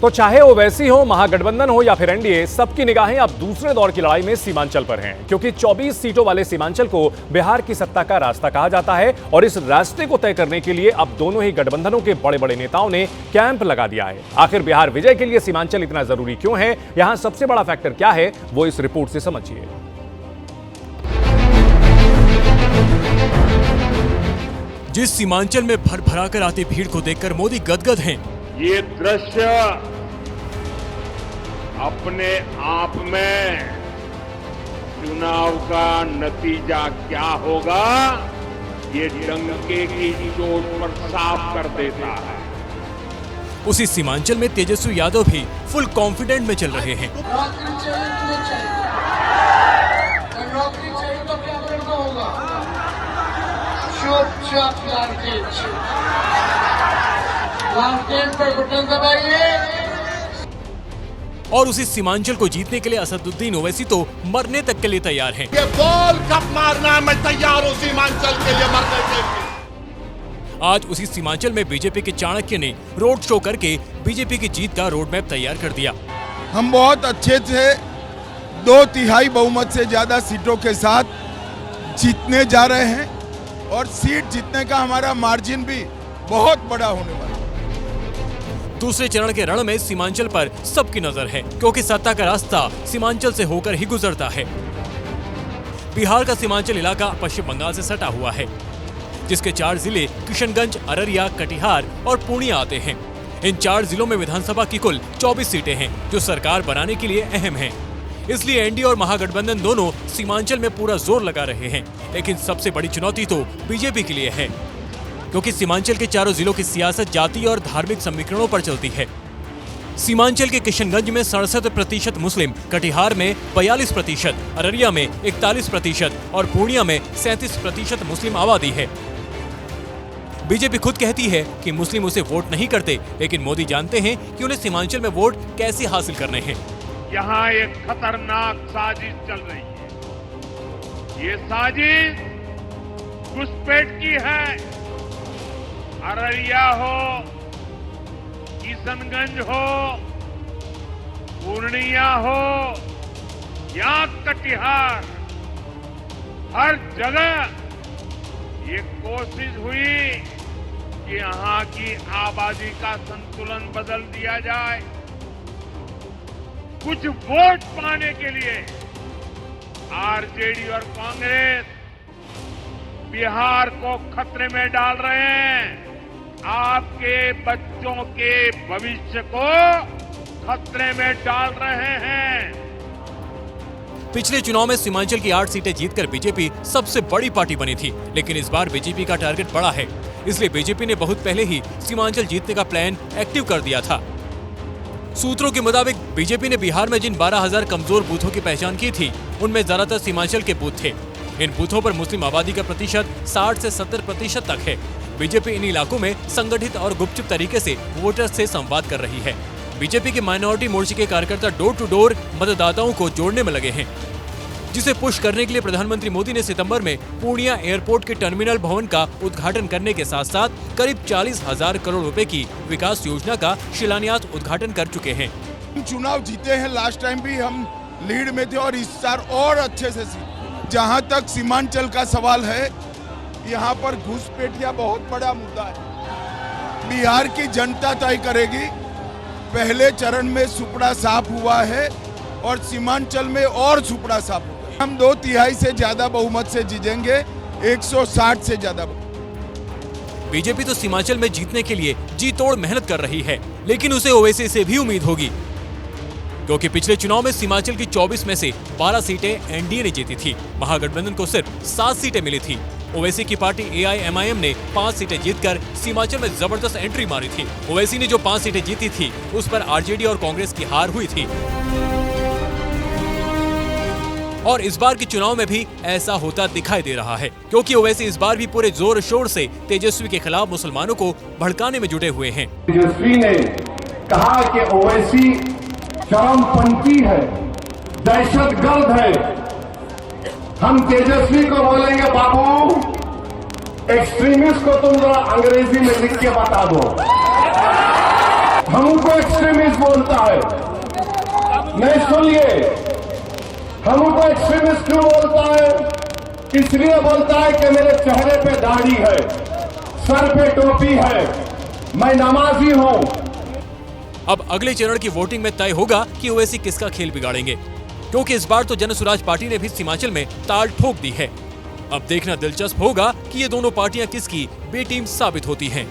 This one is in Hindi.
तो चाहे ओवैसी हो, महागठबंधन हो या फिर एनडीए, सबकी निगाहें अब दूसरे दौर की लड़ाई में सीमांचल पर हैं, क्योंकि 24 सीटों वाले सीमांचल को बिहार की सत्ता का रास्ता कहा जाता है और इस रास्ते को तय करने के लिए अब दोनों ही गठबंधनों के बड़े बड़े नेताओं ने कैंप लगा दिया है। आखिर बिहार विजय के लिए सीमांचल इतना जरूरी क्यों है, यहां सबसे बड़ा फैक्टर क्या है, वो इस रिपोर्ट से समझिए। जिस सीमांचल में भर भरा कर आती भीड़ को देखकर मोदी गदगद हैं। ये दृश्य अपने आप में चुनाव का नतीजा क्या होगा, ये डंके की चोट पर साफ कर देता है। उसी सीमांचल में तेजस्वी यादव भी फुल कॉन्फिडेंट में चल रहे हैं। नौकरी चाहिए तो क्या करना होगा? चुपचाप लालटेन पर बटन दबाइए। और उसी सीमांचल को जीतने के लिए असदुद्दीन ओवैसी तो मरने तक के लिए तैयार हैं। ये बॉल कब मारना है, मैं तैयार हूं सीमांचल के लिए मरने के लिए। आज उसी सीमांचल में बीजेपी के चाणक्य ने रोड शो करके बीजेपी की जीत का रोड मैप तैयार कर दिया। हम बहुत अच्छे से 2/3 बहुमत से ज्यादा सीटों के साथ जीतने जा रहे हैं और सीट जीतने का हमारा मार्जिन भी बहुत बड़ा होने वाला है। दूसरे चरण के रण में सीमांचल पर सबकी नजर है, क्योंकि सत्ता का रास्ता सीमांचल से होकर ही गुजरता है। बिहार का सीमांचल इलाका पश्चिम बंगाल से सटा हुआ है, जिसके 4 जिले किशनगंज, अररिया, कटिहार और पूर्णिया आते हैं। इन 4 जिलों में विधानसभा की कुल 24 सीटें हैं, जो सरकार बनाने के लिए अहम हैं। इसलिए एनडीए और महागठबंधन दोनों सीमांचल में पूरा जोर लगा रहे हैं। लेकिन सबसे बड़ी चुनौती तो बीजेपी के लिए है, क्योंकि सीमांचल के चारों जिलों की सियासत जाति और धार्मिक समीकरणों पर चलती है। सीमांचल के किशनगंज में 67% मुस्लिम, कटिहार में 42%, अररिया में 41% और पूर्णिया में 37% मुस्लिम आबादी है। बीजेपी खुद कहती है कि मुस्लिम उसे वोट नहीं करते, लेकिन मोदी जानते हैं कि उन्हें सीमांचल में वोट कैसे हासिल करने हैं। यहाँ एक खतरनाक साजिश चल रही है। ये साजिश घुसपैठ की है। अररिया हो, किशनगंज हो, पूर्णिया हो या कटिहार, हर जगह ये कोशिश हुई कि यहाँ की आबादी का संतुलन बदल दिया जाए। कुछ वोट पाने के लिए आरजेडी और कांग्रेस बिहार को खतरे में डाल रहे हैं। आपके बच्चों के भविष्य को खतरे में डाल रहे हैं। पिछले चुनाव में सीमांचल की 8 सीटें जीतकर बीजेपी सबसे बड़ी पार्टी बनी थी, लेकिन इस बार बीजेपी का टारगेट बड़ा है। इसलिए बीजेपी ने बहुत पहले ही सीमांचल जीतने का प्लान एक्टिव कर दिया था। सूत्रों के मुताबिक बीजेपी ने बिहार में जिन 12,000 कमजोर बूथों की पहचान की थी, उनमें ज्यादातर सीमांचल के बूथ थे। इन बूथों पर मुस्लिम आबादी का प्रतिशत 60 से 70% तक है। बीजेपी इन इलाकों में संगठित और गुपचुप तरीके से वोटर्स से संवाद कर रही है। बीजेपी के माइनॉरिटी मोर्चे के कार्यकर्ता डोर टू डोर मतदाताओं को जोड़ने में लगे हैं, जिसे पुश करने के लिए प्रधानमंत्री मोदी ने सितंबर में पूर्णिया एयरपोर्ट के टर्मिनल भवन का उद्घाटन करने के साथ साथ करीब 40,000 करोड़ रुपए की विकास योजना का शिलान्यास उद्घाटन कर चुके हैं। चुनाव जीते हैं, लास्ट टाइम भी हम लीड में थे और इस बार और अच्छे से। जहां तक सीमांचल का सवाल है, यहाँ पर घुसपैठिया बहुत बड़ा मुद्दा है। बिहार की जनता तय करेगी। पहले चरण में सुपड़ा साफ हुआ है और सीमांचल में और सुपड़ा साफ होगा। हम 2/3 से ज्यादा बहुमत से जीतेंगे, 160 से ज्यादा। बीजेपी तो सीमांचल में जीतने के लिए जी तोड़ मेहनत कर रही है, लेकिन उसे ओवैसी से भी उम्मीद होगी, क्योंकि पिछले चुनाव में सीमांचल की 24 में से 12 सीटें एनडीए ने जीती थी। महागठबंधन को सिर्फ 7 सीटें मिली थी। ओवैसी की पार्टी AIMIM ने 5 सीटें जीतकर सीमांचल में जबरदस्त एंट्री मारी थी। ओवैसी ने जो 5 सीटें जीती थी, उस पर आरजेडी और कांग्रेस की हार हुई थी। और इस बार के चुनाव में भी ऐसा होता दिखाई दे रहा है, क्योंकि ओवैसी इस बार भी पूरे जोर शोर से तेजस्वी के खिलाफ मुसलमानों को भड़काने में जुटे हुए हैं। तेजस्वी ने कहा कि ओवैसी चरमपंथी है, दहशतगर्द है। हम तेजस्वी को बोलेंगे, बाबू एक्सट्रीमिस्ट को तुम जरा अंग्रेजी में लिख के बता दो। हम उनको एक्सट्रीमिस्ट बोल नहीं सुनिए, हमको एक्सट्रीमिस्ट क्यों बोलता है? इसलिए बोलता है कि मेरे चेहरे पे दाढ़ी है, सर पे टोपी है, मैं नमाजी हूं। अब अगले चरण की वोटिंग में तय होगा कि ओवैसी किसका खेल बिगाड़ेंगे, क्योंकि इस बार तो जन स्वराज पार्टी ने भी सीमांचल में ताल ठोक दी है। अब देखना दिलचस्प होगा कि ये दोनों पार्टियां किसकी बी टीम साबित होती हैं।